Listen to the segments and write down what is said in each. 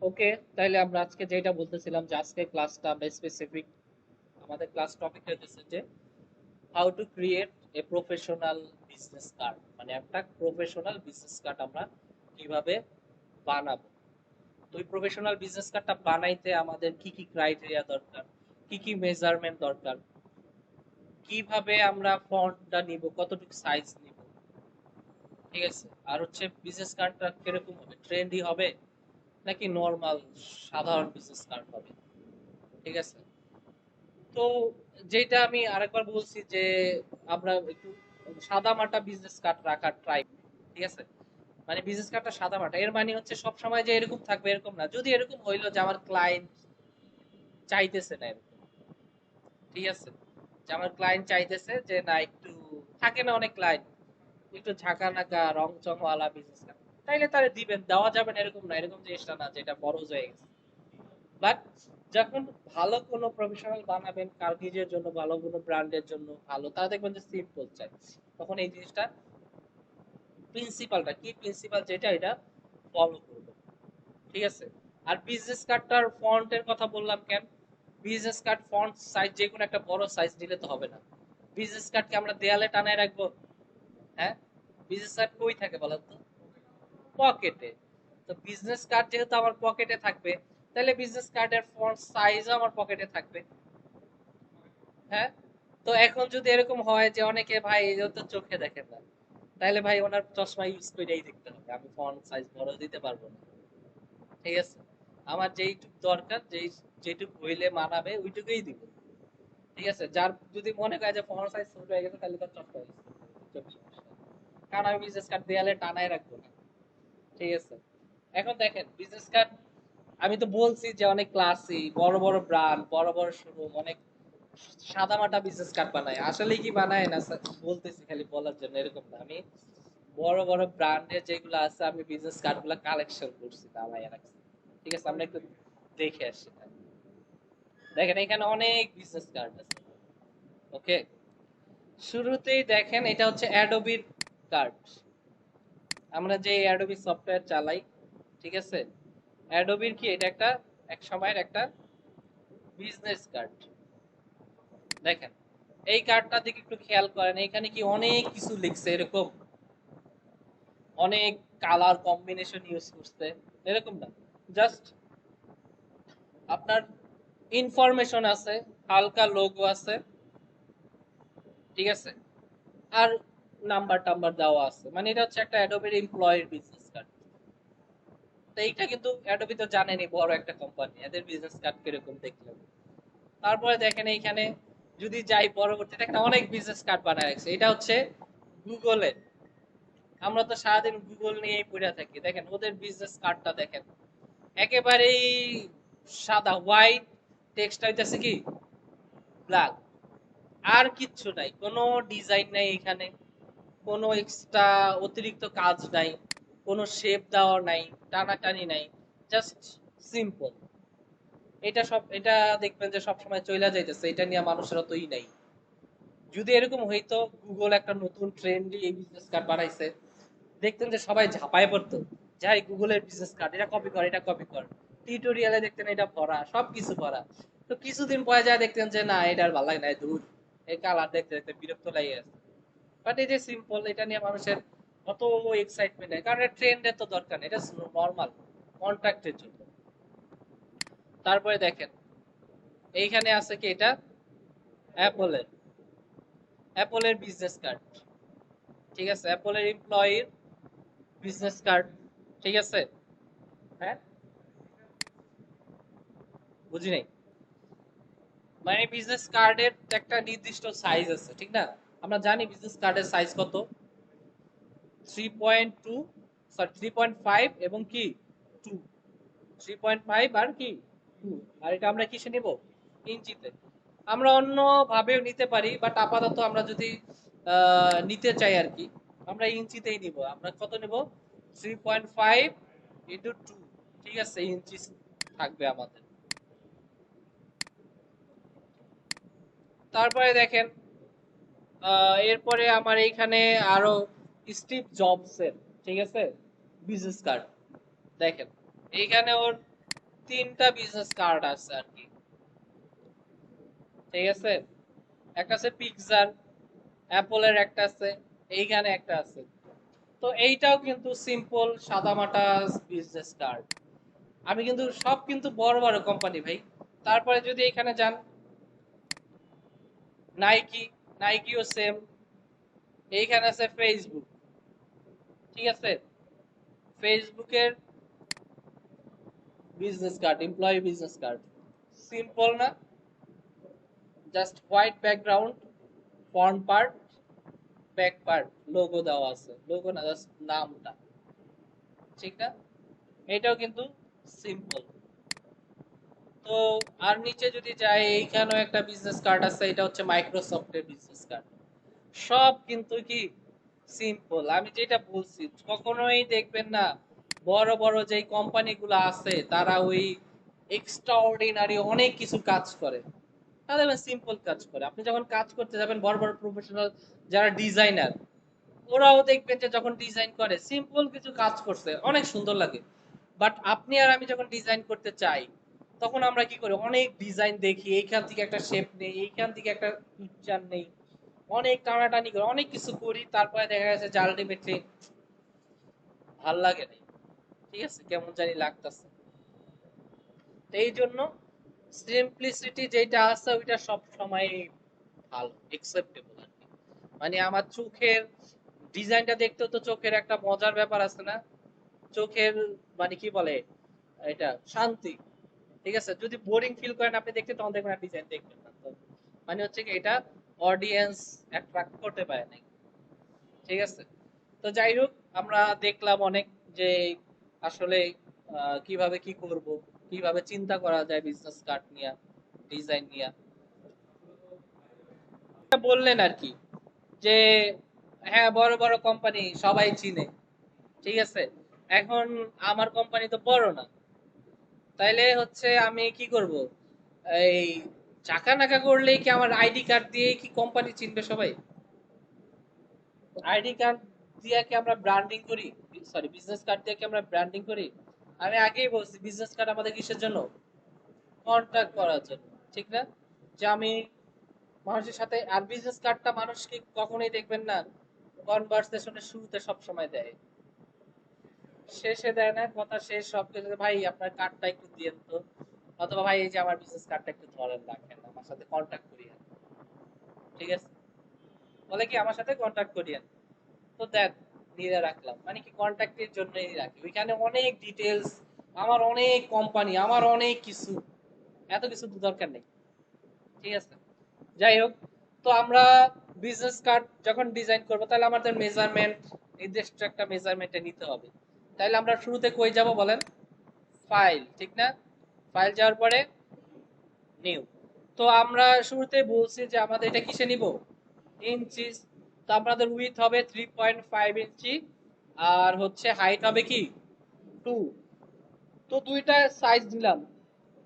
ওকে, তাইলে আমরা আজকে যেটা বলতেছিলাম যে আজকে ক্লাসটা আমরা স্পেসিফিক, আমাদের ক্লাস টপিক হচ্ছে যে how to create a professional business card, মানে একটা প্রফেশনাল বিজনেস কার্ড আমরা কিভাবে বানাবো। তো ওই প্রফেশনাল বিজনেস কার্ডটা বানাইতে আমাদের কি কি ক্রাইটেরিয়া দরকার, কি কি মেজারমেন্ট দরকার, কিভাবে আমরা ফন্টটা নিব, কতটুকু সাইজ নিব, ঠিক আছে। আর হচ্ছে বিজনেস কার্ডটা কিরকম হবে, ট্রেন্ডি হবে নাকি নর্মাল সাধারণ বিজনেস কার্ড হবে, ঠিক আছে। তো যেটা আমি আরেকবার বলছি যে আমরা একটু সাদা মাটা বিজনেস কার্ড রাখার ট্রাই, ঠিক আছে। মানে বিজনেস কার্ডটা সাদা মাটা, এর মানে হচ্ছে সব সময় যে এরকম থাকবে এরকম না। যদি এরকম হইলো যে আমার ক্লায়েন্ট চাইতেছে না এরকম, ঠিক আছে, যে আমার ক্লায়েন্ট চাইতেছে যে না একটু, থাকে না অনেক ক্লায়েন্ট একটু ঝাঁকা নাকা রং চং ওয়ালা বিজনেস কার্ড, তাইলে তারে দিবেন, দেওয়া যাবে না এরকম না, এরকম জিনিসটা না যেটা বড় হয়ে গেছে। বাট যখন ভালো কোনো প্রফেশনাল বানাবেন, কার নিজের জন্য ভালো কোনো ব্র্যান্ডের জন্য ভালো, তারা দেখবেন যে সিম্পল চাই, তখন এই জিনিসটা প্রিন্সিপালটা কি, প্রিন্সিপাল যেটা এটা ফলো করবে, ঠিক আছে। আর বিজনেস কার্ডটার ফন্টের কথা বললাম কেন, বিজনেস কার্ড ফন্ট সাইজ যে কোনো একটা বড় সাইজ দিলে তো হবে না। বিজনেস কার্ডকে আমরা দেয়ালে টানায় রাখবো? হ্যাঁ, বিজনেস কার্ড কই থাকে বলেন তো? পকেটে। তো বিজনেস কার্ড যেহেতু আমার পকেটে থাকবে, তাহলে বিজনেস কার্ডের ফন্ট সাইজও আমার পকেটে থাকবে। হ্যাঁ, তো এখন যদি এরকম হয় যে অনেকে ভাই তো চোখে দেখে না, তাহলে ভাই ওনার চশমা ইউজ করেই দেখতে হবে, আমি ফন্ট সাইজ বড় দিতে পারবো না, ঠিক আছে। আমার যেইটুক দরকার, যেটুক হইলে মানাবে ওইটুকুই দিব, ঠিক আছে। যার যদি মনে করে যে ফন্ট সাইজ ছোট হয়ে গেছে তাহলে তার চশমা ইউজ করবে, কারণ আমি বিজনেস কার্ড দেয়ালে টানায় রাখবো না, ঠিক আছে। এখন দেখেন বিজনেস কার্ড, আমি তো বলছি যে অনেক ক্লাসি বড় বড় ব্র্যান্ড, বড় বড় শোরুম অনেক সাদামাটা বিজনেস কার্ড বানায়, আসলে কি বানায় না বলতেছি খালি বলার জন্য এরকম না। আমি বড় বড় ব্র্যান্ডের যেগুলো আছে আমি বিজনেস কার্ড গুলা কালেকশন করছি, নামাইয়া রাখছি, ঠিক আছে। আমরা একটু দেখে আসি। দেখেন এখানে অনেক বিজনেস কার্ড আছে। ওকে, শুরুতেই দেখেন এটা হচ্ছে অ্যাডোবির কার্ড, আমরা যে অ্যাডোবি সফটওয়্যার চালাই, ঠিক আছে। অ্যাডোবির কি এটা একটা এক সময়ের একটা বিজনেস কার্ড। দেখেন এই কার্ডটা দিকে একটু খেয়াল করেন, এখানে কি অনেক কিছু লিখছে এরকম, অনেক কালার কম্বিনেশন ইউজ করতে, এরকম না। জাস্ট আপনার ইনফরমেশন আছে, হালকা লোগো আছে, ঠিক আছে। আর নাম্বার টাম্বার দেওয়া আছে, মানে এটা হচ্ছে একটা অ্যাডোবির এমপ্লয়ির বিজনেস কার্ড। তো এইটা কিন্তু অ্যাডোবি তো জানেনি বড় একটা কোম্পানি, এদের বিজনেস কার্ড কিরকম দেখলে। তারপরে দেখেন এইখানে যদি যাই পরবর্তীতে একটা অনেক বিজনেস কার্ড বানায় রাখছে, এটা হচ্ছে গুগলের। আমরা তো সারাদিন গুগল নিয়েই পড়ে থাকি, দেখেন ওদের বিজনেস কার্ডটা দেখেন, একেবারেই সাদা হোয়াইট, টেক্সট হইতেছে কি ব্ল্যাক, আর কিচ্ছু নাই, কোনো ডিজাইন নাই এখানে, কোনো এক্সট্রা অতিরিক্ত কাজ নাই, কোনো শেপ দেওয়া নাই, টানাটানি নাই, জাস্ট সিম্পল। এটা সব, এটা দেখবেন যে সব সময় চইলা যাইতেছে, এটা নিয়ে মানুষের অতই নাই। যদি এরকম হইতো, গুগল একটা নতুন ট্রেন্ডি এই বিজনেস কার্ড বানাইছে, দেখতেন যে সবাই ঝাঁপায় পড়তো, যাই গুগলের বিজনেস কার্ড, এটা কপি কর, এটা কপি কর। টিউটোরিয়ালে দেখতেন এটা ভরা, সবকিছু ভরা। তো কিছুদিন পরে যায় দেখতেন যে না, এটা আর ভালো লাগে না, দূর, এই কালার দেখতে দেখতে বিরক্ত লাগে আছে। বাট এই যে সিম্পল, এটা নিয়ে মানুষের অত এক্সাইটমেন্ট নেই, কারণ ট্রেন্ডের তো দরকার নেই, এটা নর্মাল কন্ট্রাক্টের জন্য। তারপরে দেখেন এইখানে আছে কি, এটা অ্যাপলের, অ্যাপলের বিজনেস কার্ড, ঠিক আছে, অ্যাপলের এমপ্লয়ির বিজনেস কার্ড, ঠিক আছে। হ্যাঁ, বুঝি নাই, মানে বিজনেস কার্ডের একটা নির্দিষ্ট সাইজ আছে, ঠিক না? আমরা জানি বিজনেস কার্ডের সাইজ কত, 3.2, সরি 3.5 এবং কি 2, 3.5 আর কি 2। আর এটা আমরা কিসে নিব, ইঞ্চিতে। আমরা অন্য ভাবেও নিতে পারি, বাট আপাতত আমরা যদি নিতে চাই আর কি, আমরা ইঞ্চিতেই নিব। আমরা কত নিব, 3.5 ইন্টু 2, ঠিক আছে, ইঞ্চি থাকবে আমাদের। তারপরে দেখেন এরপরে আমার এইখানে আরো স্টিভ জবস এর, ঠিক আছে, বিজনেস কার্ড। দেখেন এইখানে ওর তিনটা বিজনেস কার্ড আছে আর কি, ঠিক আছে। একটা আছে পিক্সার, অ্যাপলের একটা আছে, এইখানে একটা আছে। তো এইটাও কিন্তু সিম্পল সাদামাটা বিজনেস কার্ড। আমি কিন্তু সব কিন্তু বড় বড় কোম্পানি ভাই। তারপরে যদি এখানে যান, নাইকি, নাইকিও সেম। এইখানে আছে ফেসবুক, ঠিক আছে। ফেসবুকের business card, employee business card, simple না? Just white background, front part, back part, logo দেওয়া আছে, লোগো না জাস্ট নামটা, ঠিক না? এটাও কিন্তু সিম্পল। তো আর নিচে যদি যাই, এইখানেও একটা বিজনেস কার্ড আছে, এটা হচ্ছে মাইক্রোসফটের বিজনেস কার্ড। সব কিন্তু কি সিম্পল। আমি যেটা বলছি, কখনোই দেখবেন না বড় বড় যে কোম্পানিগুলো আছে তারা ওই এক্সট্রা অর্ডিনারি অনেক কিছু কাজ করে, তারা সিম্পল কাজ করে। আপনি যখন কাজ করতে যাবেন বড় বড় প্রফেশনাল যারা ডিজাইনার, ওরাও দেখবেন যে যখন ডিজাইন করে সিম্পল কিছু কাজ করছে, অনেক সুন্দর লাগে। বাট আপনি আর আমি যখন ডিজাইন করতে চাই, তখন আমরা কি করি, অনেক ডিজাইন দেখি, এইখান থেকে একটা শেপ নেই, এইখান থেকে একটা পিকচার নেই, অনেক টানাটানি করে অনেক কিছু করি, তারপরে দেখা গেছে যে আলটিমেটলি ভাল লাগে না, ঠিক আছে, কেমন জানি লাগতেছে। তো এই জন্য সিম্পলিসিটি যেটা আছে ওইটা সব সময় ভালো, একসেপ্টেবল আর কি। মানে আমার চোখের ডিজাইনটা দেখতেও তো চোখের একটা মজার ব্যাপার আছে না? চোখের মানে কি বলে এটা, শান্তি, ঠিক আছে। যদি বোরিং ফিল করেন আপনি দেখতে, তখন দেখবেন ডিজাইন দেখবেন না। তো মানে হচ্ছে কি, এটা অডিয়েন্স অ্যাট্রাক্ট করতে পারে নাই, ঠিক আছে। তো যাই হোক, আমরা দেখলাম অনেক যে আসলে কিভাবে কি করব, কিভাবে চিন্তা করা যায় বিজনেস কার্ড নিয়ে, ডিজাইন নিয়ে বললেন আর কি, যে হ্যাঁ বড় বড় কোম্পানি সবাই চিনে, ঠিক আছে। এখন আমার কোম্পানি তো বড় না, তাইলে হচ্ছে আমি কি করব, এই চাকা নাকা করলেই কি আমার আইডি কার্ড দিয়ে কি কোম্পানি চিনবে সবাই? আইডি কার্ড দিয়ে কি আমরা ব্র্যান্ডিং করি? সরি, বিজনেস কার্ড দিয়ে কি আমরা ব্র্যান্ডিং করি? আমি আগেই বলছি বিজনেস কার্ড আমাদের কিসের জন্য, কন্টাক্ট করার জন্য, ঠিক না? যে আমি মানুষের সাথে, আর বিজনেস কার্ডটা মানুষকে কখনোই দেখবেন না কনভারসেশনের শুরুতে সব সময় দেয়, শেষে দেয় না। কথা শেষ সব কিছু, ভাই আপনার কার্ডটা একটু দিয়েন তো, অথবা ভাই এই যে আমার বিজনেস কার্ডটা একটু ধরেন, রাখেন, আমার সাথে কন্টাক্ট করিয়েন, ঠিক আছে, বলে কি আমার সাথে কন্টাক্ট করিয়েন। তো দেন, নিয়ে রাখলাম, মানে কি কন্টাক্টের জন্যই রাখি, ওইখানে অনেক ডিটেলস, আমার অনেক কোম্পানি, আমার অনেক কিছু, এত কিছু তো দরকার নেই, ঠিক আছে। যাই হোক, তো আমরা বিজনেস কার্ড যখন ডিজাইন করব, তাহলে আমাদের মেজারমেন্ট, নির্দিষ্ট একটা মেজারমেন্টে নিতে হবে। তাহলে আমরা শুরুতে কই যাব বলেন? ফাইল, ঠিক না? ফাইল যাওয়ার পরে নিউ। তো আমরা শুরুতে বলছি যে আমাদের এটা কিসে নিব, ইঞ্চি। তো আমাদের উইথ হবে 3.5 ইঞ্চি, আর হচ্ছে হাইট হবে কি 2। তো দুইটা সাইজ দিলাম।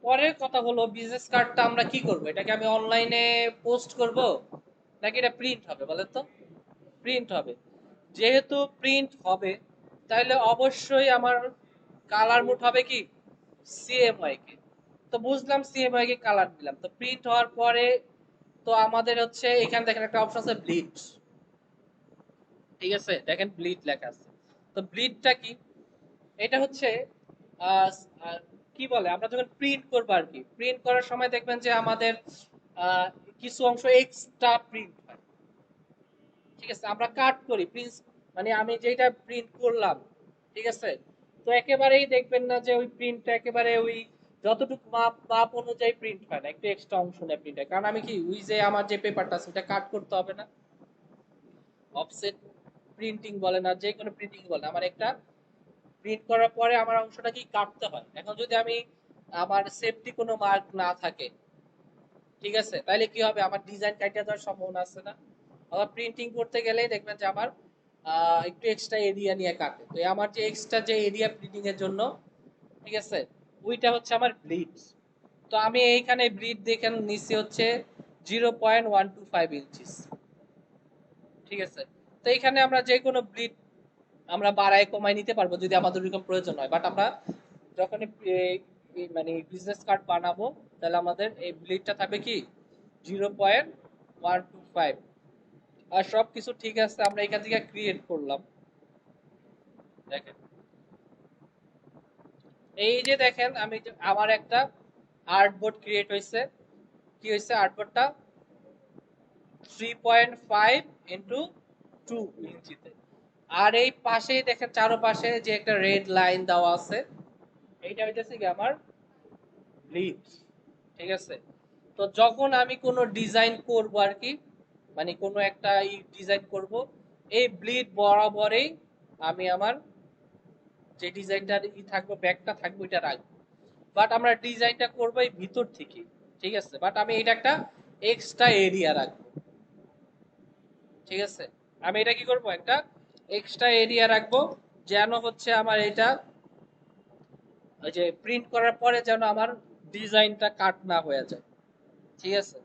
পরের কথা হলো বিজনেস কার্ডটা আমরা কি করব, এটাকে আমি অনলাইনে পোস্ট করব নাকি এটা প্রিন্ট হবে বলেন তো? প্রিন্ট হবে। যেহেতু প্রিন্ট হবে, তাহলে অবশ্যই আমার কালার মুড হবে কি সিএমওয়াই কে। তো বুঝলাম সিএমওয়াই কে কালার দিলাম। তো প্রিন্ট হওয়ার পরে তো আমাদের হচ্ছে এখানে দেখেন একটা অপশন আছে ব্লিড, ঠিক আছে, দেখেন ব্লিড লেখা আছে। তো ব্লিডটা কি, এটা হচ্ছে আহ, আহ, কি বলে, আমরা যখন প্রিন্ট করবো আর কি, প্রিন্ট করার সময় দেখবেন যে আমাদের আহ, কিছু অংশ এক্সট্রা প্রিন্ট হয়, ঠিক আছে। আমরা কাট করি প্রিন্ট, মানে আমি যেটা প্রিন্ট করলাম, ঠিক আছে। তো একেবারেই দেখবেন না যে ওই প্রিন্টটা একেবারে ওই যতটুকু মাপ মাপ অনুযায়ী প্রিন্ট হয় না, একটু এক্সট্রা অংশ নেয় প্রিন্ট হয়, কারণ আমি কি ওই যে আমার যে পেপারটা আছে ওটা কাট করতে হবে না। অফসেট প্রিন্টিং বলে না, যে কোনো প্রিন্টিং বলে, আমার একটা প্রিন্ট করার পরে আমার অংশটা কি কাটতে হয়। এখন যদি আমি, আমার সেফটি কোনো মার্ক না থাকে, ঠিক আছে, তাহলে কি হবে, আমার ডিজাইন কাটিয়ে যাওয়ার সম্ভাবনা আছে না। আবার প্রিন্টিং করতে গেলেই দেখবেন যে আমার একটু এক্সট্রা এরিয়া নিয়ে কাটে। তো আমার যে এক্সট্রা যে এরিয়া প্রিন্টিং এর জন্য, ঠিক আছে, ওইটা হচ্ছে আমার ব্লিড। তো আমি এইখানে ব্লিড দেখেন নিচে হচ্ছে 0.125 ইঞ্চিস, ঠিক আছে। তো এইখানে আমরা যে কোনো ব্লিড আমরা বাড়ায় কমায় নিতে পারবো যদি আমাদের এরকম প্রয়োজন হয়। বাট আমরা যখন মানে বিজনেস কার্ড বানাবো, তাহলে আমাদের এই ব্লিডটা থাকবে কি 0.125। আর সবকিছু ঠিক আছে, আমরা এখান থেকে ক্রিয়েট করলাম। দেখেন এই যে দেখেন আমি আমার একটা আর্টবোর্ড ক্রিয়েট হয়েছে। কি হয়েছে আর্টবোর্ডটা 3.5 ইন্টু 2 ইঞ্চিতে। আর এই পাশেই দেখেন চারপাশে যে একটা রেড লাইন দেওয়া আছে, এইটা হইতেছে কি আমার ব্লিড। ঠিক আছে, তো যখন আমি কোনো ডিজাইন করব আর কি, মানে কোনো একটা ডিজাইন করব, এই ব্লিড বরাবরই আমি আমার যে ডিজাইনটা থাকবে ব্যাকটা থাকবে ওইটা রাখবো। বাট আমরা ডিজাইনটা করবো এই ভিতর থেকে। ঠিক আছে, বাট আমি এটা একটা এক্সট্রা এরিয়া রাখবো। ঠিক আছে, আমি এটা কি করব, একটা এক্সট্রা এরিয়া রাখবো, যেন হচ্ছে আমার এটা ওই যে প্রিন্ট করার পরে যেন আমার ডিজাইনটা কাট না হয়ে যায়। ঠিক আছে,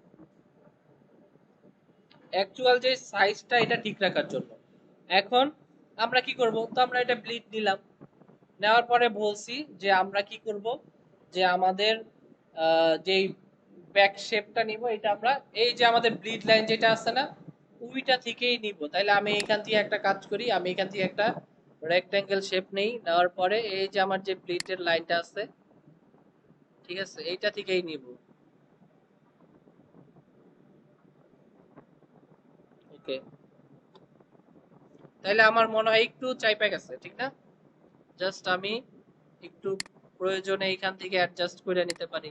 অ্যাকচুয়াল যে সাইজটা এটা ঠিক রাখার জন্য। এখন আমরা কি করব, তো আমরা এটা ব্লিড নিলাম, নেওয়ার পরে বলছি যে আমরা কি করব, যে আমাদের যেই ব্যাক শেপটা নিব এটা আমরা এই যে আমাদের ব্লিড লাইন যেটা আছে না ওইটা থেকেই নিব। তাইলে আমি এখান থেকে একটা কাজ করি, আমি এখান থেকে একটা রেক্ট্যাঙ্গেল শেপ নেই, নেওয়ার পরে এই যে আমার যে ব্লিডের লাইনটা আছে, ঠিক আছে, এইটা থেকেই নিব। ওকে, তাইলে আমার মনে হয় একটু চাইপা গেছে, ঠিক না? জাস্ট আমি একটু প্রয়োজনে এখান থেকে অ্যাডজাস্ট করে নিতে পারি।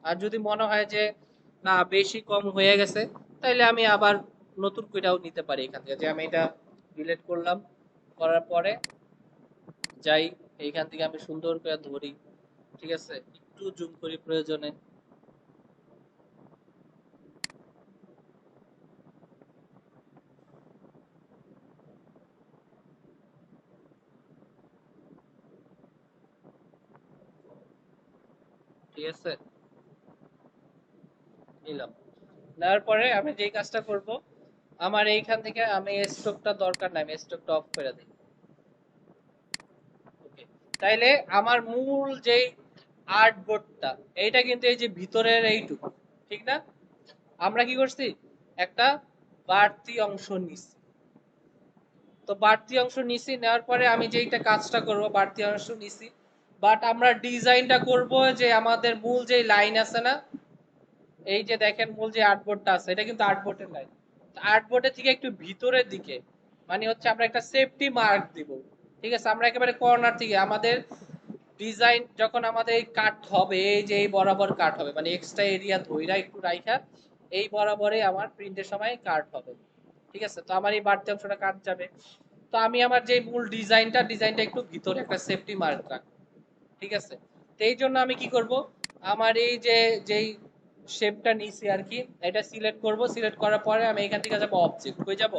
আর যদি মনে হয় যে না বেশি কম হয়ে গেছে, তাইলে আমি আবার নতুন কইরাও নিতে পারি এখান থেকে, যে আমি এটা ডিলিট করলাম, করার পরে যাই এইখান থেকে আমি সুন্দর করে ধরি। ঠিক আছে, একটু জুম করি প্রয়োজনে। ঠিক আছে, নিলাম। নেওয়ার পরে আমি যেই কাজটা করব, আমার এইখান থেকে আমি স্টকটা দরকার নাই, আমি স্টকটা অফ করে দিই। ওকে, তাইলে আমার মূল যেই আর্টবোর্ডটা এইটা কিন্তু এই যে ভিতরের এইটুকু, ঠিক না? আমরা কি করছি, একটা বাড়তি অংশ নিছি। তো বাড়তি অংশ নিছি, নেওয়ার পরে আমি যেইটা কাজটা করব, বাড়তি অংশ নিছি, বাট আমরা ডিজাইনটা করব যে আমাদের মূল যে লাইন আছে না, এই যে দেখেন মূল যে আর্টবোর্ডটা আছে এটা কিন্তু আর্টবোর্ডের লাইন। আর্টবোর্ডের থেকে একটু ভিতরের দিকে, মানে হচ্ছে আমরা একটা সেফটি মার্ক দিব। ঠিক আছে, আমরা একেবারে কর্নার থেকে আমাদের ডিজাইন যখন আমাদের এই কাট হবে, এই যে এই বরাবর কাট হবে, মানে এক্সট্রা এরিয়া ধইরা একটু রাইখা এই বরাবরে আমার প্রিন্টের সময় কাট হবে। ঠিক আছে, তো আমার এই বাড়তি অংশটা কাট যাবে। তো আমি আমার যে মূল ডিজাইনটা একটু ভিতরে একটা সেফটি মার্ক রাখবো। ঠিক আছে, তো এই জন্য আমি কি করব, আমার এই যে যেই শেপটা নিছি আর কি, এটা সিলেক্ট করব, সিলেক্ট করার পরে আমি এখান থেকে যাব অবজেক্ট, কই যাব,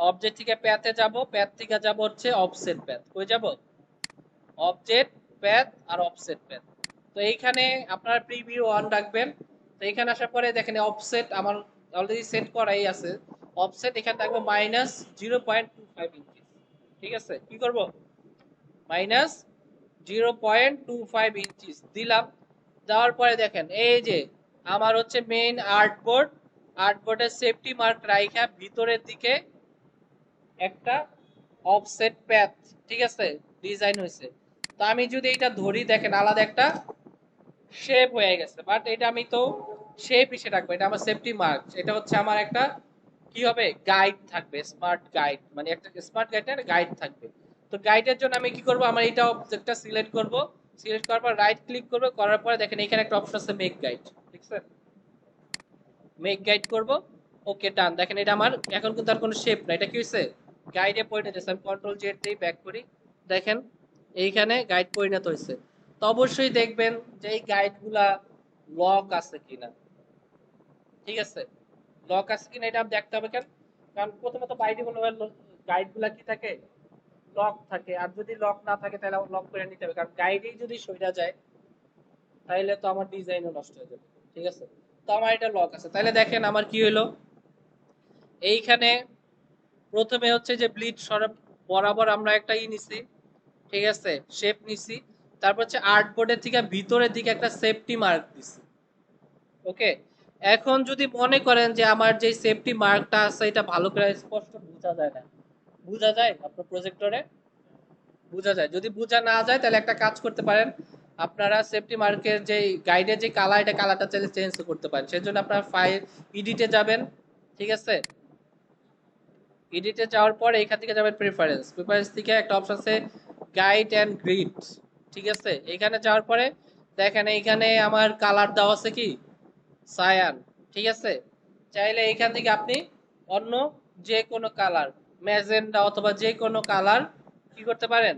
অবজেক্ট থেকে প্যাথে যাব, প্যাথ থেকে যাব হচ্ছে অফসেট প্যাথ, কই যাব, অবজেক্ট প্যাথ আর অফসেট প্যাথ। তো এইখানে আপনারা প্রিভিউ অন রাখবেন। তো এখানে আসার পরে দেখেন অফসেট আমার অলরেডি সেট করাই আছে। অফসেট এখানে থাকবে -0.25 ইঞ্চি। ঠিক আছে, কি করব, -0.25 ইঞ্চি দিলাম। দেওয়ার পরে দেখেন এই যে আমার হচ্ছে মেইন আর্টবোর্ড, আর্টবোর্ডের সেফটি মার্ক রাইখা ভিতরের দিকে একটা অফসেট প্যাথ, ঠিক আছে, ডিজাইন হয়েছে। তো আমি যদি এটা ধরি দেখেন আলাদা একটা শেপ হয়ে গেছে, বাট এটা আমি তো শেপ হিসেবে রাখবো, এটা আমার সেফটি মার্ক, এটা হচ্ছে আমার একটা কি হবে, গাইড থাকবে, স্মার্ট গাইড, মানে একটা স্মার্ট গাইডের গাইড থাকবে। তো গাইডের জন্য আমি কি করব, আমার এটা অবজেক্টটা সিলেক্ট করব, সিলেক্ট করার পর রাইট ক্লিক করব, করার পরে দেখেন এখানে একটা অপশন আছে মেক গাইড। ঠিক আছে, মেক গাইড করব। ওকে ডান, দেখেন এটা আমার এখন কিন্তু আর কোনো শেপ নাই, এটা কি হয়েছে, গাইডে পরিণত হয়েছে। আমি কন্ট্রোল জেড দিয়ে ব্যাক করি, দেখেন এইখানে গাইড পরিণত হয়েছে। তো অবশ্যই দেখবেন যে এই গাইডগুলা লক আছে কিনা। ঠিক আছে, লক আছে কিনা এটা দেখতে হবে কেন, কারণ প্রথমত বাইরে কোনো গাইডগুলা কি থাকে, লক থাকে। আর যদি লক না থাকে তাহলে লক করে নিতে হবে, কারণ গাইডেই যদি সইরা যায় তাহলে তো আমার ডিজাইনও নষ্ট হয়ে যাবে। ঠিক আছে, তো আমার এটা লক আছে। তাহলে দেখেন আমার কি হলো, এইখানে প্রথমে হচ্ছে যে ব্লিড সরাব, বরাবর আমরা একটা নিছি, ঠিক আছে, শেপ নিছি। তারপর হচ্ছে আর্টবোর্ডের থেকে ভিতরের দিকে একটা সেফটি মার্ক দিছি। ওকে, এখন যদি মনে করেন যে আমার যে সেফটি মার্কটা আছে এটা ভালো করে স্পষ্ট বোঝা যায় না, বোঝা যায় আপনার প্রজেক্টরে? বোঝা যায়। যদি বোঝা না যায় তাহলে একটা কাজ করতে পারেন, আপনারা সেফটি মার্কের যে গাইডের যে কালার, এটা কালারটা চাইলে চেঞ্জ করতে পারেন। সেজন্য আপনার ফাইল এডিটে যাবেন, ঠিক আছে, এডিটে যাওয়ার পর এখান থেকে যাবেন প্রেফারেন্স, প্রেফারেন্স থেকে একটা অপশন আছে গাইড এন্ড গ্রিড, ঠিক আছে, এখানে যাওয়ার পরে দেখেন এইখানে আমার কালার দেওয়া আছে কি সায়ান, ঠিক আছে। চাইলে এখান থেকে আপনি অন্য যে কোনো কালার, ম্যাজেন্ডা অথবা যে কোনো কালার কি করতে পারেন,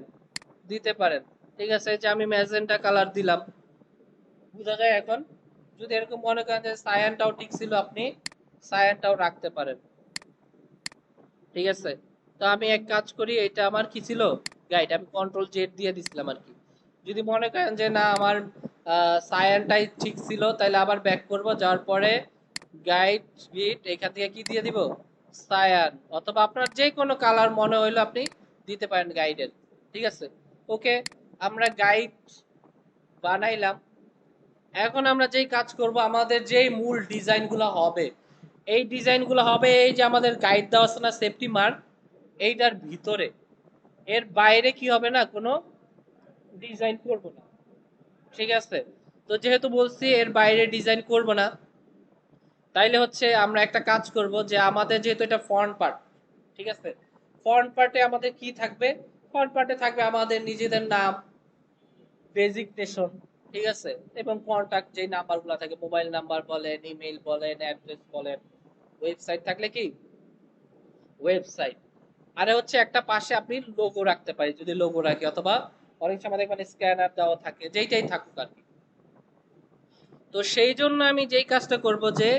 দিতে পারেন, ঠিক আছে। যে আমি ম্যাজেন্টা কালার দিলাম, বোঝা যায় এখন? যদি এরকম মনে করেন যে সায়ানটাও ঠিক ছিল, আপনি সায়ানটাও রাখতে পারেন, ঠিক আছে। তো আমি এক কাজ করি, এটা আমার কি ছিল, গাইড, আমি কন্ট্রোল জেড দিয়ে দিছিলাম আর কি। যদি মনে করেন যে না আমার সায়ানটাই ঠিক ছিল, তাহলে আবার ব্যাক করব, যাওয়ার পরে গাইড গিট এখান থেকে কি দিয়ে দিব, সায়ান, অথবা আপনার যে কোনো কালার মনে হইলো আপনি দিতে পারেন গাইডের, ঠিক আছে। ওকে, আমরা গাইড বানাইলাম। এখন আমরা যেই কাজ করব, আমাদের যেই মূল ডিজাইনগুলো হবে, এই ডিজাইনগুলো হবে এই যে আমাদের গাইড দেওয়া আছে না সেফটি মার্ক, এইটার ভিতরে, এর বাইরে কি হবে না, কোনো ডিজাইন করব না, ঠিক আছে। তো যেহেতু বলছি এর বাইরে ডিজাইন করব না, তাইলে হচ্ছে আমরা একটা কাজ করব, যে আমাদের যেহেতু এটা ফ্রন্ট পার্ট, ঠিক আছে, ফ্রন্ট পার্টে আমাদের কি থাকবে, ফ্রন্ট পার্টে থাকবে আমাদের নিজেদের নাম, ডেজিগনেশন, ঠিক আছে, এবং কন্টাক্ট যে নাম্বারগুলো থাকে, মোবাইল নাম্বার বলেন, ইমেল বলেন, অ্যাড্রেস বলেন, ওয়েবসাইট থাকলে কি ওয়েবসাইট, আরে হচ্ছে একটা পাশে আপনি লোগো রাখতে পারি যদি লোগো রাখি, অথবা অনেক সময় দেখবেন স্ক্যানার দেওয়া থাকে, যেইটাই থাকুক আর কি। তো সেই জন্য আমি যেই কাজটা করব, যে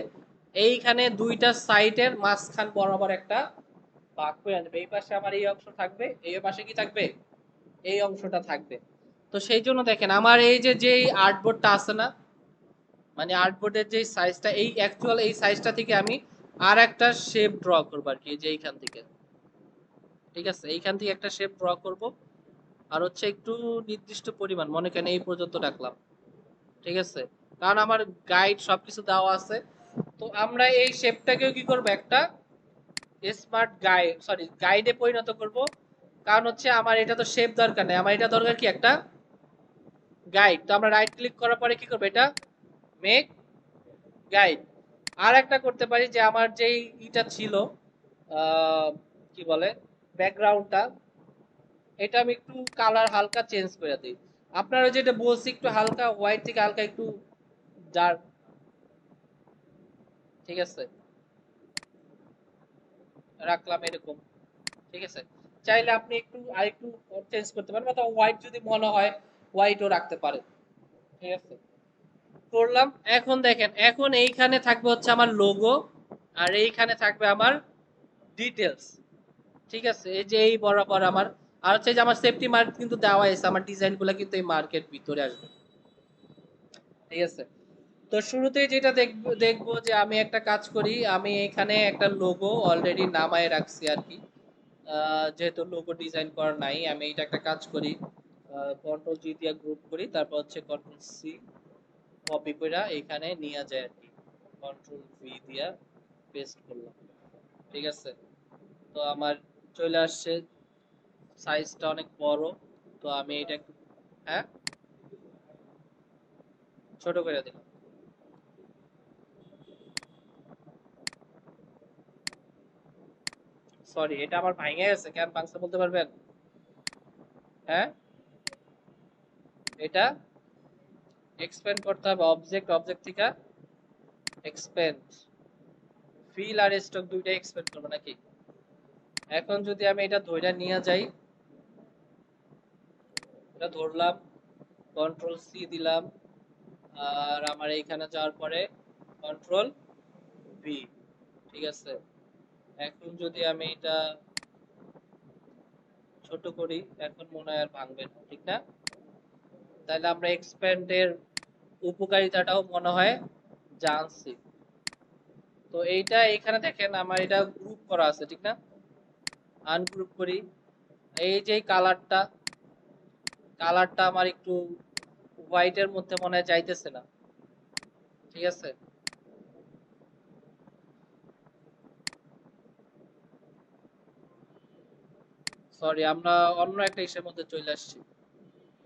এইখানে দুইটা সাইটের মাঝখান বরাবর একটা ভাগ করে আনবে, এই পাশে আমার এই অংশ থাকবে, এই পাশে কি থাকবে, এই অংশটা থাকবে। তো সেই জন্য দেখেন আমার এই যে যেই আর্টবোর্ডটা আছে না, মানে আর্টবোর্ডের যে সাইজটা, এই অ্যাকচুয়াল এই সাইজটা থেকে আমি আর একটা শেপ ড্র করব আর কি, যে এইখান থেকে, ঠিক আছে, এইখান থেকে একটা শেপ ড্র করব। আর হচ্ছে একটু নির্দিষ্ট পরিমাণ, মনে করেন এই পর্যন্ত রাখলাম, ঠিক আছে, কারণ আমার গাইড সবকিছু দেওয়া আছে। তো আমরা এই শেপটাকেও কি করব, একটা স্মার্ট গাইড, সরি গাইডে পরিণত করব। কারণ হচ্ছে আমার এটা তো শেপ দরকার নেই, আমার এটা দরকার কি একটা গাইড। তো আমরা রাইট ক্লিক করার পরে কি করব, এটা মেক গাইড। আর একটা করতে পারি, যে আমার যেই ইটা ছিল, কি বলে, ব্যাকগ্রাউন্ডটা, এটা আমি একটু কালার হালকা চেঞ্জ করে দিই। আপনারা যেটা বলছি একটু হালকা হোয়াইট থেকে হালকা একটু ডার্ক, ঠিক আছে, রাখলাম এরকম, ঠিক আছে। চাইলে আপনি একটু আরেকটু চেঞ্জ করতে পারেন, অথবা হোয়াইট যদি মনে হয় হোয়াইটও রাখতে পারেন, ঠিক আছে। করলাম। এখন দেখেন, এখন এইখানে থাকবে হচ্ছে আমার লোগো, আর এইখানে থাকবে আমার ডিটেলস, ঠিক আছে। এই যে এই বরাবর আমার, আর হচ্ছে যে আমার সেফটি মার্ক কিন্তু দেওয়া আছে, আমার ডিজাইনগুলো কিন্তু এই মার্কেট ভিতরে আসবে, ঠিক আছে। তো শুরুতেই যেটা দেখবো দেখবো যে আমি একটা কাজ করি, আমি এখানে একটা লোগো অলরেডি নামায় রাখছি আর কি। যেহেতু লোগো ডিজাইন করা নাই, আমি এটা একটা কাজ করি, কন্ট্রোল জি দিয়ে গ্রুপ করি, তারপর হচ্ছে কন্ট্রোল সি কপি করে এখানে নিয়ে যায় আর কি, কন্ট্রোল ভি দিয়া পেস্ট করলাম, ঠিক আছে। তো আমার চলে আসছে, সাইজটা অনেক বড়। তো আমি এটা একটু, হ্যাঁ, ছোট করে দিলাম। সরি, এটা আমার ভাঙে গেছে, কেন ভাঙছে বলতে পারবেন? হ্যাঁ, এটা এক্সপ্যান্ড করতে হবে, অবজেক্ট, অবজেক্ট থেকে এক্সপ্যান্ড, ফিল আর স্টক দুইটাই এক্সপ্যান্ড করবো নাকি? এখন যদি আমি এটা ধইরা নিয়ে যাই, এটা ধরলাম, কন্ট্রোল সি দিলাম, আর আমার এইখানে যাওয়ার পরে কন্ট্রোল ভি, ঠিক আছে। এখন যদি আমি এটা ছোট করি, এখন মনে হয় আর ভাঙবে না, ঠিক না? তাহলে আমরা এক্সপ্যান্ডের উপকারিতাটাও মনে হয় জানছি। তো এইটা এখানে দেখেন আমার এটা গ্রুপ করা আছে, ঠিক না? আনগ্রুপ করি, এই যে কালারটা, কালারটা আমার একটু হোয়াইটের মধ্যে মনে হয় যাইতেছে না। ঠিক আছে, সরি, আমরা অন্য একটা ইসের মধ্যে চলে আসছি।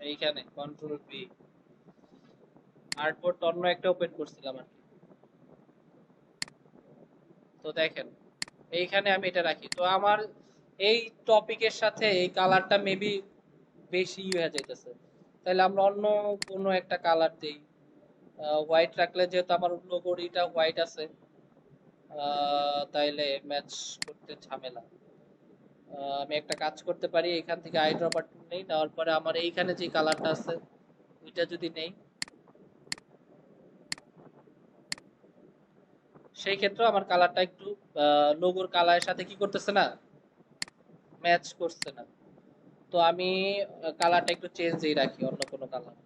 এইখানে কন্ট্রোল বি, আর্টবোর্ড অন্য একটা ওপেন করছিলাম আর কি। তো দেখেন এইখানে আমি এটা রাখি, তো আমার এই টপিকের সাথে এই কালারটা মেবি বেশি হয়ে যাইতেছে, তাহলে আমরা অন্য কোনো একটা কালার দিই। হোয়াইট রাখলে যেহেতু আমার লোগোর এটা হোয়াইট আছে, তাইলে ম্যাচ করতে ঝামেলা। আমি একটা কাজ করতে পারি, এখান থেকে আই ড্রপার টুল নেই, নেওয়ার পরে আমার এইখানে যে কালারটা আছে ওইটা যদি নেই, সেই ক্ষেত্রে আমার কালারটা একটু লোগোর কালারের সাথে কি করতেছে না, ম্যাচ করছে না। তো আমি কালারটা একটু চেঞ্জই রাখি, অন্য কোনো কালার।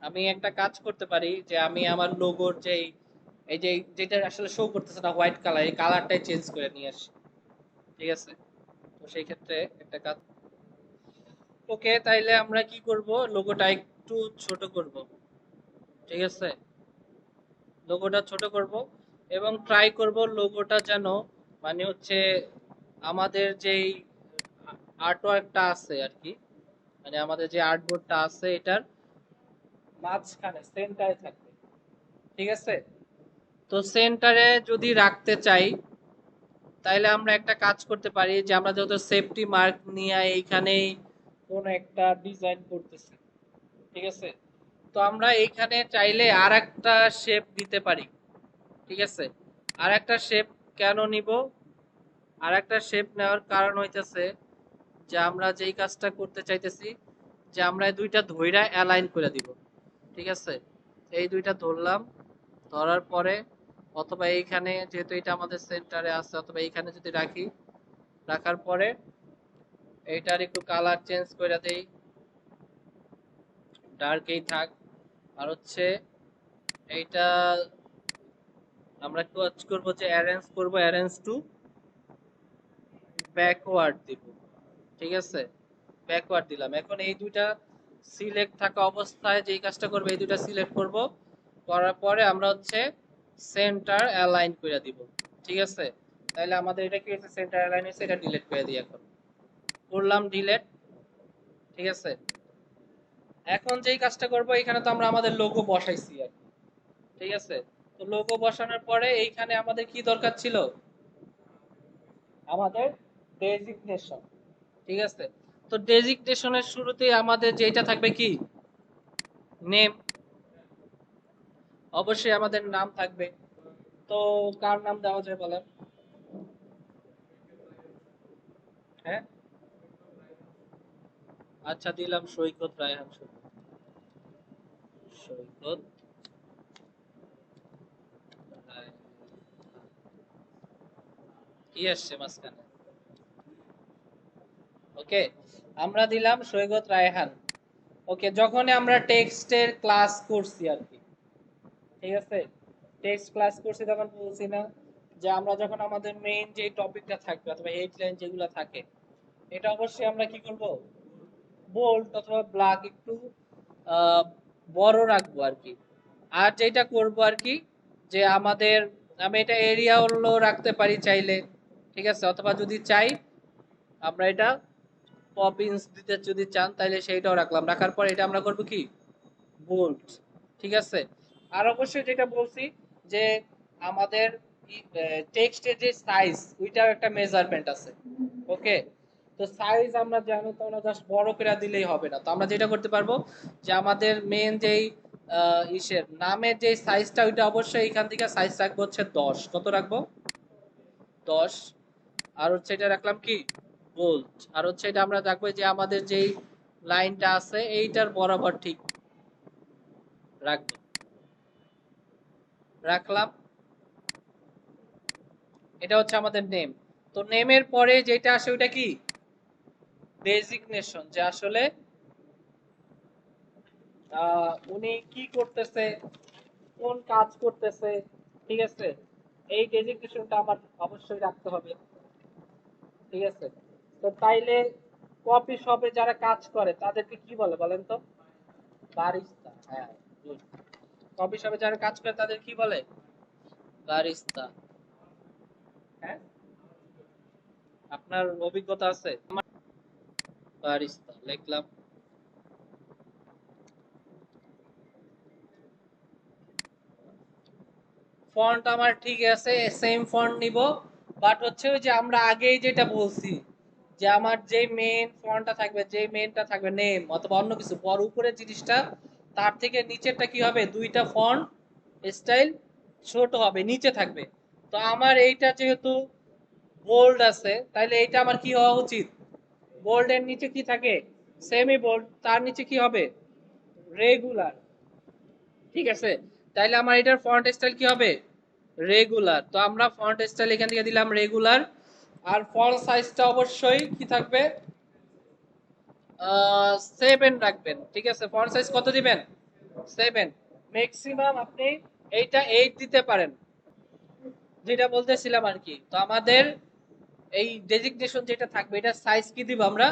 আমি একটা কাজ করতে পারি যে আমি আমার লোগোর যেই এই যে যেটা আসলে শো করতেছে না হোয়াইট কালার, এই কালারটাই চেঞ্জ করে নিয়ে আসি। ঠিক আছে, তো সেই ক্ষেত্রে একটা কাজ, ওকে তাইলে আমরা কি করব, লোগোটা একটু ছোট করব। ঠিক আছে, লোগোটা ছোট করব এবং ট্রাই করব লোগোটা যেন মানে হচ্ছে আমাদের যেই আর্টওয়ার্কটা আছে আর কি, মানে আমাদের যে আর্টবোর্ডটা আছে এটার মাঝখানে সেন্টারে থাকবে। ঠিক আছে, তো সেন্টারে যদি রাখতে চাই তাইলে আমরা একটা কাজ করতে পারি যে আমরা যত সেফটি মার্ক নিয়ে এইখানেই কোন একটা ডিজাইন করতেছি। ঠিক আছে, তো আমরা এইখানে চাইলে আর একটা শেপ দিতে পারি। ঠিক আছে, আর একটা শেপ কেন নিব, আর একটা শেপ নেওয়ার কারণ হইতেছে যে আমরা যেই কাজটা করতে চাইতেছি যে আমরা এই দুইটা ধইরা অ্যালাইন করে দিব। ঠিক আছে, এই দুইটা ধরলাম, ধরার পরে অথবা এইখানে যেহেতু এটা আমাদের সেন্টারে আছে অথবা এইখানে যদি রাখি, রাখার পরে এইটার একটু কালার চেঞ্জ করে দেই, ডার্কই থাক। আর হচ্ছে এইটা আমরা কাজ করব যে অ্যারেঞ্জ করব, অ্যারেঞ্জ টু ব্যাকওয়ার্ড দিব। ঠিক আছে, ব্যাকওয়ার্ড দিলাম। এখন এই দুইটা সিলেক্ট থাকা অবস্থায় যেই কাজটা করবে এই দুইটা সিলেক্ট করব, করার পরে আমরা হচ্ছে সেন্টার অ্যালাইন করে দিব। ঠিক আছে, তাহলে আমাদের এটা কি হচ্ছে, সেন্টার অ্যালাইন হয়েছে, এটা ডিলিট করে দিই। এখন করলাম ডিলিট। ঠিক আছে, এখন যেই কাজটা করব এখানে তো আমরা আমাদের লোগো বসাইছি আর কি। ঠিক আছে, তো লোগো বসানোর পরে এইখানে আমাদের কি দরকার ছিল, আমাদের ডেজিগনেশন। ঠিক আছে, তো ডেজিগনেশনের শুরুতেই আমাদের যেটা থাকবে কি, নেম। অবশ্যই আমাদের নাম থাকবে। তো কার নাম দেওয়া যায় বলেন? হ্যাঁ, আচ্ছা দিলাম সৈকত রায়হান শুভ। সৈকত রায়হান। কি আসছে মাঝখানে? ওকে, আমরা দিলাম সৈকত রায়হান। ওকে, যখন আমরা টেক্সটের ক্লাস করছি আর কি, ঠিক আছে, টেক্সট ক্লাস করছি তখন বলছি না যে আমরা যখন আমাদের মেইন যে টপিকটা থাকবে অথবা হেডলাইন যেগুলো থাকে এটা অবশ্যই আমরা কি করব, বোল্ড অথবা ব্ল্যাক একটু আহ, বড় রাখবো আর কি। আর যেটা করব আর কি যে আমাদের, আমি এটা এরিয়া হলো রাখতে পারি চাইলে। ঠিক আছে, অথবা যদি চাই আমরা এটা পপিংস দিতে যদি চান তাহলে সেইটাও রাখলাম, রাখার পর এটা আমরা করব কি, বোল্ড। ঠিক আছে, আর অবশ্যই যেটা বলছি যে আমাদের টেক্সটের যে সাইজ ওইটাও একটা মেজারমেন্ট আছে। ওকে, তো সাইজ আমরা জানো তো না, জাস্ট বড় করে দিলেই হবে না, তো আমরা যেটা করতে পারবো যে আমাদের মেন যেই ইসের নামের যে সাইজটা ওইটা অবশ্যই এখান থেকে সাইজ রাখবো হচ্ছে 10, কত রাখবো, 10। আর হচ্ছে এটা রাখলাম কি, বোল্ড। আর হচ্ছে এটা আমরা রাখবো যে আমাদের যেই লাইনটা আছে এইটার বরাবর ঠিক রাখবো, রাখলাম। এটা হচ্ছে আমাদের নেম। তো নেমের পরে যেটা আসে ওটা কি ডেজিগনেশন, যে আসলে উনি কি করতেছে, কোন কাজ করতেছে, ঠিক আছে, এই ডেজিগনেশনটা আমার অবশ্যই রাখতে হবে, ঠিক আছে। তো তাইলে কফি শপে যারা কাজ করে তাদেরকে কি বলে বলেন তো? বারিস্তা, হ্যাঁ। কফি শপে যারা কাজ করে তাদের কি বলে? বারিস্তা। হ্যাঁ, আপনার অভিজ্ঞতা আছে? বারিস্তা লিখলাম। ফন্ট আমার ঠিক আছে, সেম ফন্ট নিব, বাট হচ্ছে ওই যে আমরা আগেই যেটা বলছি, যে আমার যে মেইন ফন্টটা থাকবে, যে মেইনটা থাকবে নেম অথবা অন্য কিছু, বড় উপরের জিনিসটা তার থেকে নিচেরটা কি হবে, দুইটা ফন্ট স্টাইল ছোট হবে, নিচে থাকবে। তো আমার এইটা যেহেতু বোল্ড আছে, তাইলে এইটা আমার কি হওয়া উচিত, বোল্ড এর নিচে কি থাকে, সেমি বোল্ড, তার নিচে কি হবে, রেগুলার, ঠিক আছে। তাইলে আমার এটার ফন্ট স্টাইল কি হবে, রেগুলার। তো আমরা ফন্ট স্টাইল এখান থেকে দিলাম রেগুলার। আর ফন্ট সাইজটা অবশ্যই কি থাকবে, 7 রাখবেন, ঠিক আছে। ফন্ট সাইজ কত দিবেন, 7। ম্যাক্সিমাম আপনি এইটা 8 দিতে পারেন, যেটা বলতেছিলাম আর কি। তো আমাদের এই ডেজিগনেশন যেটা থাকবে এটা সাইজ কি দিব আমরা,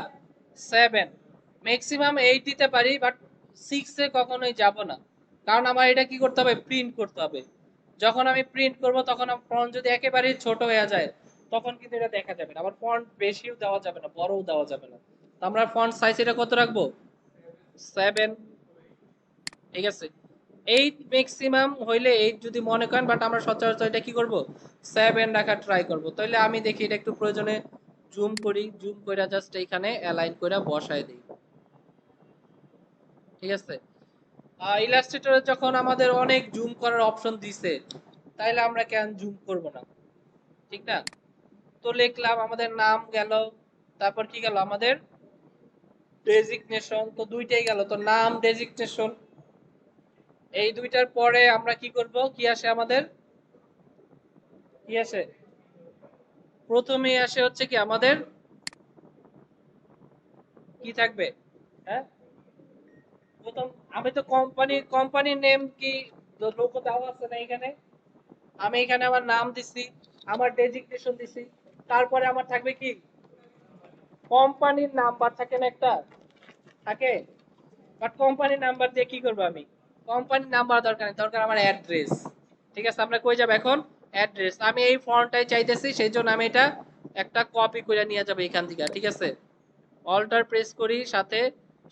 7। ম্যাক্সিমাম 8 দিতে পারি, বাট 6 এ কখনোই যাব না, কারণ আমার এটা কি করতে হবে, প্রিন্ট করতে হবে। যখন আমি প্রিন্ট করব তখন আমার ফন্ট যদি একেবারে ছোট হয়ে যায় তখন কিন্তু এটা দেখা যাবে না। আবার ফন্ট বেশিও দেওয়া যাবে না, বড়ও দেওয়া যাবে না। তো আমরা ফন্ট সাইজ এটা কত রাখবো, 7, ঠিক আছে। 8 ম্যাক্সিমাম হইলে 8 যদি মনে করেন, বাট আমরা সচরাচর এটা কি করব, 7 রাখার ট্রাই করব। তাহলে আমি দেখি এটা একটু প্রয়োজনে জুম করি, জুম কইরা জাস্ট এইখানে অ্যালাইন কইরা বসায় দেই, ঠিক আছে। ইলাস্ট্রেটরে যখন আমাদের অনেক জুম করার অপশন দিছে, তাইলে আমরা কেন জুম করব না, ঠিক না? তো লিখলাম, আমাদের নাম গেল, তারপর কি গেল আমাদের ডেজিগনেশন, তো দুইটাই গেল। তো নাম ডেজিগনেশন এই দুইটার পরে আমরা কি করব, কি আসে আমাদের, কি আসে, প্রথমেই আসে হচ্ছে কি আমাদের কি থাকবে, হ্যাঁ, প্রথম আমি তো কোম্পানির নেম কি লোগো দেওয়া আছে না এখানে, আমি এখানে আমার নাম দিছি, আমার ডেজিগনেশন দিছি, তারপরে আমার থাকবে কি কোম্পানির নাম্বার থাকে না একটা, থাকে। বাট কোম্পানির নাম্বার দিয়ে কি করবো আমি, কোম্পানির নাম্বার দরকার নেই, দরকার আমার অ্যাড্রেস, ঠিক আছে। আমরা কই যাব এখন, অ্যাড্রেস। আমি এই ফর্মটাই চাইতেছি, সেই জন্য আমি এটা একটা কপি করে নিয়ে যাবো এখান থেকে, ঠিক আছে। অল্টার প্রেস করি, সাথে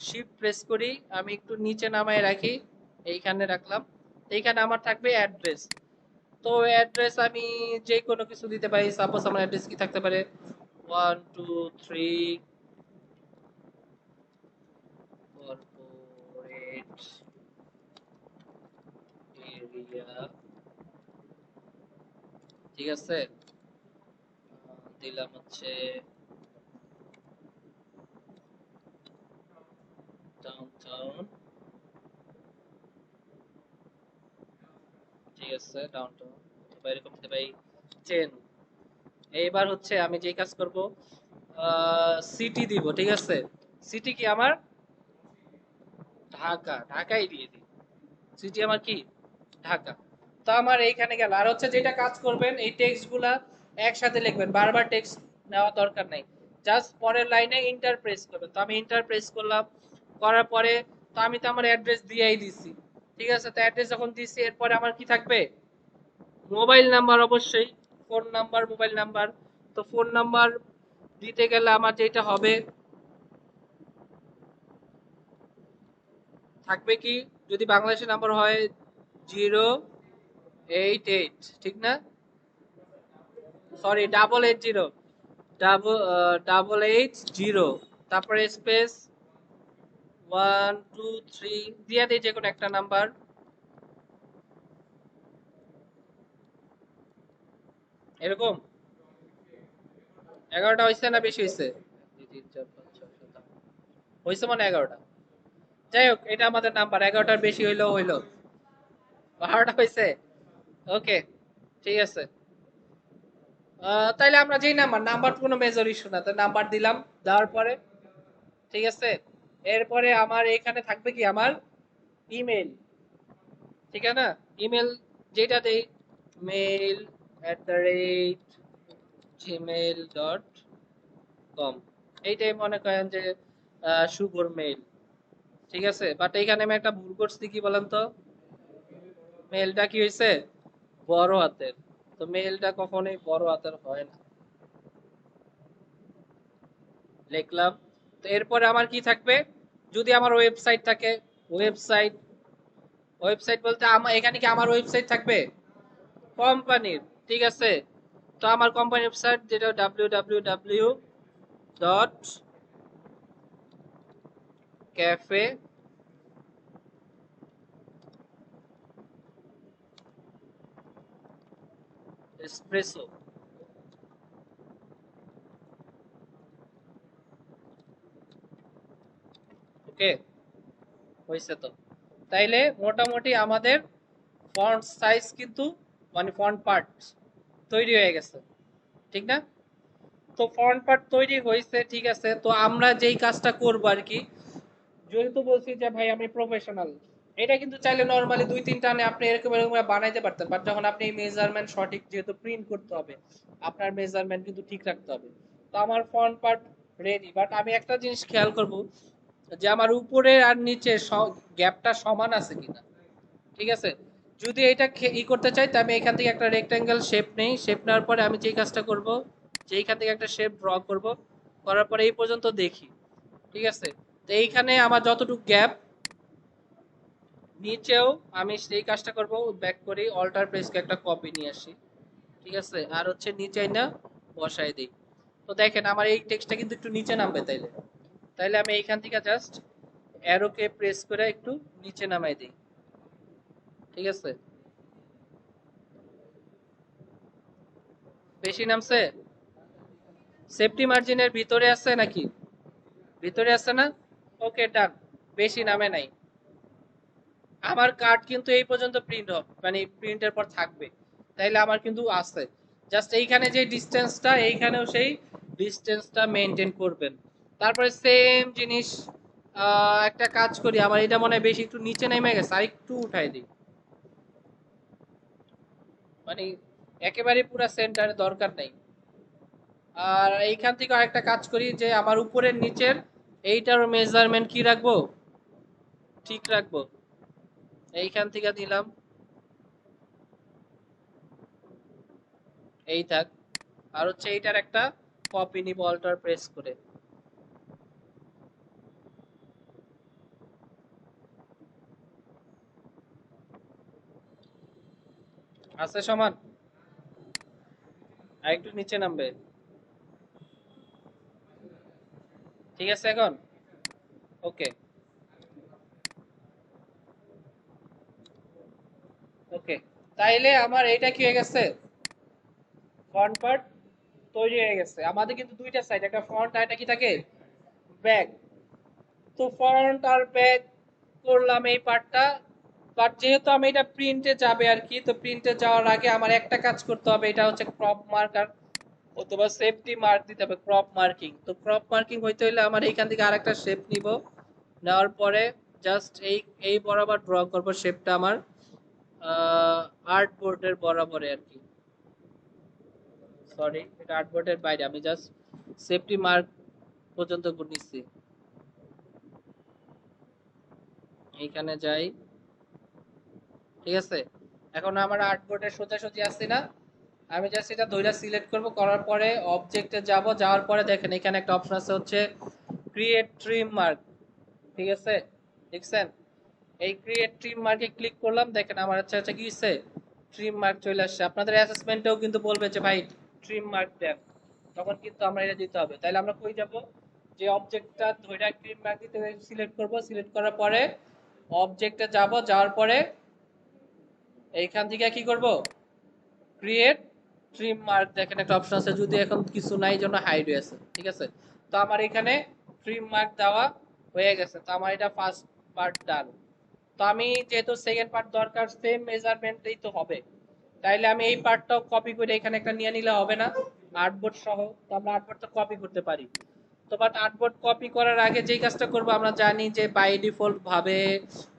শিফট প্রেস করি, আমি একটু নিচে নামায় রাখি, এইখানে রাখলাম। এইখানে আমার থাকবে অ্যাড্রেস। তো অ্যাড্রেস আমি যে কোনো কিছু দিতে পারি, সাপোজ আমার অ্যাড্রেস কি থাকতে পারে, 123 কর্পোরেট এরিয়া, ঠিক আছে। দিলাম হচ্ছে ডাউনটাউন, ঠিক আছে, ডাউনটাউন। এরকম দিতে পারি 10। এইবার হচ্ছে আমি যে কাজ করব, সিটি দিব, ঠিক আছে। সিটি কি আমার ঢাকা, ঢাকাই দিয়ে দিই। সিটি আমার কি ঢাকা। তো আমার এইখানে গেল। আর হচ্ছে যেটা কাজ করবেন, এই টেক্সট গুলা একসাথে লিখবেন, বারবার টেক্সট নেওয়া দরকার নাই, জাস্ট পরের লাইনে ইন্টার প্রেস করবেন। তো আমি ইন্টার প্রেস করলাম, করার পরে তো আমি তো আমার অ্যাড্রেস দিয়েই দিছি, ঠিক আছে। তো অ্যাড্রেস যখন দিছি, এরপরে আমার কি থাকবে, মোবাইল নাম্বার, অবশ্যই ফোন নাম্বার, মোবাইল নাম্বার। তো ফোন নাম্বার দিতে গেলে আমার যেটা হবে থাকবে কি, যদি বাংলাদেশের নাম্বার হয় 088, ঠিক না, সরি 880, ডাবল 880, তারপরে স্পেস 123 দিয়ে দিই যে কোনো একটা নাম্বার, এরকম। 11টা হয়েছে না বেশি হয়েছে, 2 3 4 5 6 7 8 হয়েছে মানে 11টা। যাই হোক, এটা আমাদের নাম্বার, 11টার বেশি হইলেও হইলো। 12টা হয়েছে। ওকে, ঠিক আছে। তাইলে আমরা যেই নাম্বার কোনো মেজর ইস্যু না, তো নাম্বার দিলাম, দেওয়ার পরে ঠিক আছে। এরপরে আমার এখানে থাকবে কি আমার ইমেল, ঠিক আছে না? ইমেল যেটা দেই, mail@gmail.com, এইটাই মনে করেন যে শুভর মেইল, ঠিক আছে। বাট এইখানে আমি একটা ভুল করছি, কি বলেন তো? মেলটা কি হয়েছে বড় হাতের, তো মেলটা কখনোই বড় হাতের হয় না, লিখলাম। তো এরপরে আমার কি থাকবে, যদি আমার ওয়েবসাইট থাকে, ওয়েবসাইট, ওয়েবসাইট বলতে আমার এখানে কি আমার ওয়েবসাইট থাকবে কোম্পানির, ঠিক আছে। তো আমার কোম্পানির ওয়েবসাইট যেটা www.cafe espresso, ওকে, হয়েছে তো। তাইলে মোটামুটি আমাদের ফন্ট সাইজ কিন্তু, মানে ফন্ট পার্ট তৈরি হয়ে গেছে, ঠিক না? তো ফন্ট পার্ট তৈরি হয়েছে, ঠিক আছে। তো আমরা যেই কাজটা করব আর কি, যেহেতু বলছি যে ভাই আমি প্রফেশনাল, এটা কিন্তু চাইলে নরমালি 2-3 টানে আপনি এরকম এরকম বানাইতে পারতেন, বাট যখন আপনি মেজারমেন্ট সঠিক, যেহেতু প্রিন্ট করতে হবে, আপনার মেজারমেন্ট কিন্তু ঠিক রাখতে হবে। তো আমার ফ্রন্ট পার্ট রেডি, বাট আমি একটা জিনিস খেয়াল করব যে আমার উপরে আর নিচে গ্যাপটা সমান আছে কিনা, ঠিক আছে। যদি এটা করতে চাই, তাহলে আমি এখান থেকে একটা রেক্ট্যাঙ্গেল শেপ নেই, শেপ নেওয়ার পরে আমি যেই কাজটা করব, যে এইখান থেকে একটা শেপ ড্র করব, করার পরে এই পর্যন্ত দেখি, ঠিক আছে। তো এইখানে আমার যতটুকু গ্যাপ, নিচেও আমি সেই কাজটা করব, ব্যাক করি, অল্টার প্রেসকে একটা কপি নিয়ে আসি, ঠিক আছে, আর হচ্ছে নিচে না বসাই দিই। তো দেখেন আমার এই টেক্সটটা কিন্তু একটু নিচে নামবে, তাইলে তাইলে আমি এইখান থেকে জাস্ট অ্যারোকে প্রেস করে একটু নিচে নামাই দিই, ঠিক আছে। বেশি নামছে? সেফটি মার্জিনের ভিতরে আছে নাকি? ভিতরে আছে না? ওকে, ডান। বেশি নামে নাই। আমার কার্ড কিন্তু এই পর্যন্ত প্রিন্ট হবে, মানে প্রিন্টের পর থাকবে, তাইলে আমার কিন্তু আছে। জাস্ট এইখানে যে ডিসটেন্সটা, এইখানেও সেই ডিসটেন্সটা মেনটেন করবেন। তারপরে সেম জিনিস, একটা কাজ করি, আমার এটা মনে হয় বেশি একটু নিচে নেমে গেছে, আর একটু উঠাই দিই, মানে একেবারে পুরো সেন্টারে দরকার নাই। আর এইখান থেকে আরেকটা কাজ করি, যে আমার উপরের নিচের এইটার মেজারমেন্ট কি রাখবো, ঠিক রাখবো, এইখান থেকে দিলাম, এই থাক। আর হচ্ছে এইটার একটা কপি নিব অল্টার প্রেস করে, আছে সমান, আর একটু নিচে নামবে, ঠিক আছে এখন। ওকে, ওকে, তাইলে আমার এইটা কি হয়ে গেছে, ফ্রন্ট পার্ট তৈরি হয়ে গেছে। আমাদের কিন্তু দুইটা সাইড, একটা ফ্রন্ট আর একটা কি থাকে, ব্যাক। তো ফ্রন্ট আর ব্যাক করলাম এই পার্টটা, বাট যেহেতু আমি এটা প্রিন্টে যাবে আর কি, তো প্রিন্টে যাওয়ার আগে আমার একটা কাজ করতে হবে, এটা হচ্ছে ক্রপ মার্কার অথবা সেফটি মার্ক দিতে হবে, ক্রপ মার্কিং। তো ক্রপ মার্কিং হইতে হলে আমার এইখান থেকে আরেকটা শেপ নিব, নেওয়ার পরে জাস্ট এই এই বরাবর ড্র করব শেপটা আমার আর্ট বোর্ডের বরাবরে আর কি, সরি এটা আর্ট বোর্ডের বাইরে, আমি জাস্ট সেফটি মার্ক পর্যন্ত নিচ্ছি। এইখানে যাই, ঠিক আছে। এখন আমার আর্ট বোর্ডের সোজাসুজি আসছে না, আমি জাস্ট এটা ধইরা সিলেক্ট করব, করার পরে অবজেক্টে যাব, যাওয়ার পরে দেখেন এখানে একটা অপশন আছে হচ্ছে ক্রিয়েট ট্রিম মার্ক, ঠিক আছে, দেখছেন? এই ক্রিয়েট ট্রিম মার্কে ক্লিক করলাম, দেখেন আমার আচ্ছা আচ্ছা কি হচ্ছে, ট্রিম মার্ক চলে আসছে। আপনাদের অ্যাসেসমেন্টেও কিন্তু বলবে যে ভাই ট্রিম মার্ক দেন, তখন কিন্তু আমরা এটা দিতে হবে। তাইলে আমরা কই যাব, যে অবজেক্টটা ধইরা ট্রিম মার্ক দিতে সিলেক্ট করব, সিলেক্ট করার পরে অবজেক্টে যাব, যাওয়ার পরে এইখান থেকে কি করব, ক্রিয়েট ট্রিম মার্ক, দেখেন একটা অপশন আছে, যদি এখন কিছু নাই জন্য হাইড হয়ে আছে, ঠিক আছে। তো আমার এখানে ট্রিম মার্ক দেওয়া হয়ে গেছে, তো আমার এটা ফার্স্ট পার্ট ডান। তো আমি যেহেতু সেকেন্ড পার্ট দরকার, সেম মেজারমেন্টেই তো হবে, তাইলে আমি এই পার্টটাও কপি করে এখানে একটা নিয়ে নিলে হবে না, আর্টবোর্ড সহ। তো আমরা আর্টবোর্ড তো কপি করতে পারি। তো বাট আর্টবোর্ড কপি করার আগে যেই কাজটা করব, আমরা জানি যে বাই ডিফল্ট ভাবে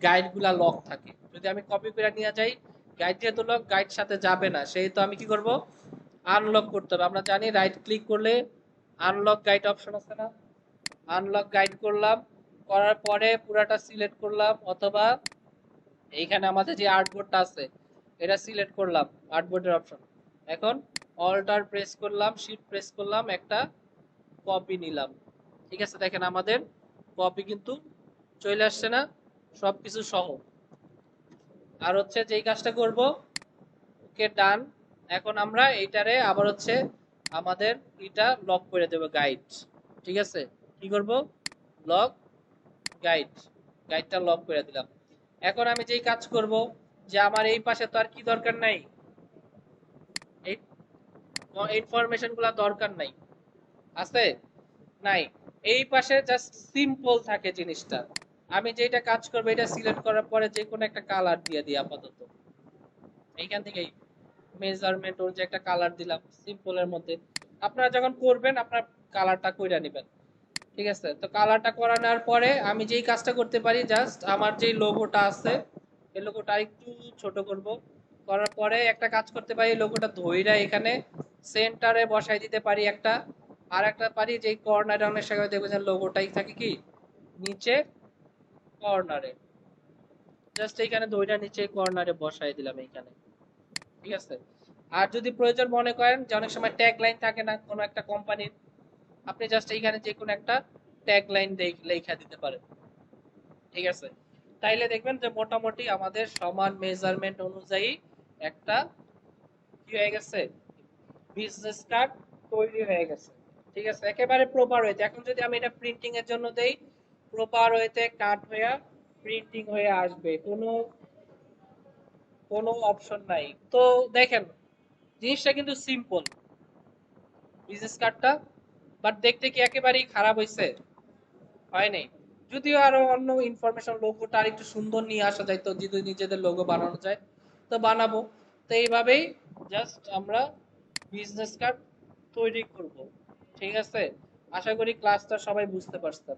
গাইডগুলা লক থাকে। যদি আমি কপি করে নিয়ে যাই, গাইড যেহেতু লক, গাইড সাথে যাবে না, সেই তো আমি কি করব, আনলক করতে হবে। আমরা জানি রাইট ক্লিক করলে আনলক গাইড অপশন আছে না, আনলক গাইড করলাম, করার পরে পুরাটা সিলেক্ট করলাম, অথবা এইখানে আমাদের যে আর্টবোর্ডটা আছে এটা সিলেক্ট করলাম, আর্টবোর্ডের অপশন। এখন অল্টার প্রেস করলাম, শিফট প্রেস করলাম, একটা কপি নিলাম। ঠিক আছে, দেখেন আমাদের কপি কিন্তু চলে আসছে না, সবকিছু সহ। আর হচ্ছে যেই কাজটা করব, ওকে ডান। এখন আমরা এইটারে আবার হচ্ছে আমাদের এটা লক করে দেব, গাইড। ঠিক আছে, কি করব, লক গাইড, গাইডটা লক করে দিলাম। এখন আমি যেই কাজ করব, যে আমার এই পাশে তো আর কি দরকার নাই, এই ইনফরমেশন গুলা দরকার নাই, আছে নাই, এই পাশে জাস্ট সিম্পল থাকে জিনিসটা। আমি যেটা কাজ করবো, এটা সিলেক্ট করার পরে যে কোনো একটা কালার দিয়ে দিই আপাতত, এইখান থেকেই মেজারমেন্ট ওর যে একটা কালার দিলাম সিম্পলের মধ্যে। আপনারা যখন করবেন আপনার কালারটা কইরা নেবেন। ঠিক আছে, তো কালারটা করানোর পরে আমি যেই কাজটা করতে পারি, জাস্ট আমার যেই লোগোটা আছে এই লোগোটা একটু ছোট করব, করার পরে একটা কাজ করতে পারি, লোগোটা ধইরা এখানে সেন্টারে বসাই দিতে পারি একটা। আর একটা পারি যে কর্নারে অনেক সময় দেখবেন যে লোগোটাই থাকে কি নিচে কর্নারে, জাস্ট এইখানে ধইরা নিচে কর্নারে বসাই দিলাম এইখানে। ঠিক আছে, আর যদি প্রয়োজন মনে করেন যে অনেক সময় ট্যাগ লাইন থাকে না কোনো একটা কোম্পানির, আপনি জাস্ট এইখানে যে কোনো একটা ট্যাগ লাইন লেখা দিতে পারেন। ঠিক আছে, তাইলে দেখবেন যে মোটামুটি আমাদের সমান মেজারমেন্ট অনুযায়ী একটা কি হয়ে গেছে, বিজনেস কার্ড তৈরি হয়ে গেছে। ঠিক আছে, একেবারে প্রপার ওয়েতে। এখন যদি আমি এটা প্রিন্টিং এর জন্য দেই, প্রপার ওয়েতে কাট হয়ে প্রিন্টিং হয়ে আসবে, কোনো কোনো অপশন নাই। তো দেখেন জিনিসটা কিন্তু সিম্পল, বিজনেস কার্ডটা, বাট দেখতে কি একেবারেই খারাপ হয়েছে? হয় নাই। যদিও আরো অন্য ইনফরমেশন, লোগোটা আর একটু সুন্দর নিয়ে আসা যায়, তো যদি নিজেদের লোগো বানানো যায় তো বানাবো। তো এইভাবেই জাস্ট আমরা বিজনেস কার্ড তৈরি করব। ঠিক আছে, আশা করি ক্লাসটা সবাই বুঝতে পারছেন।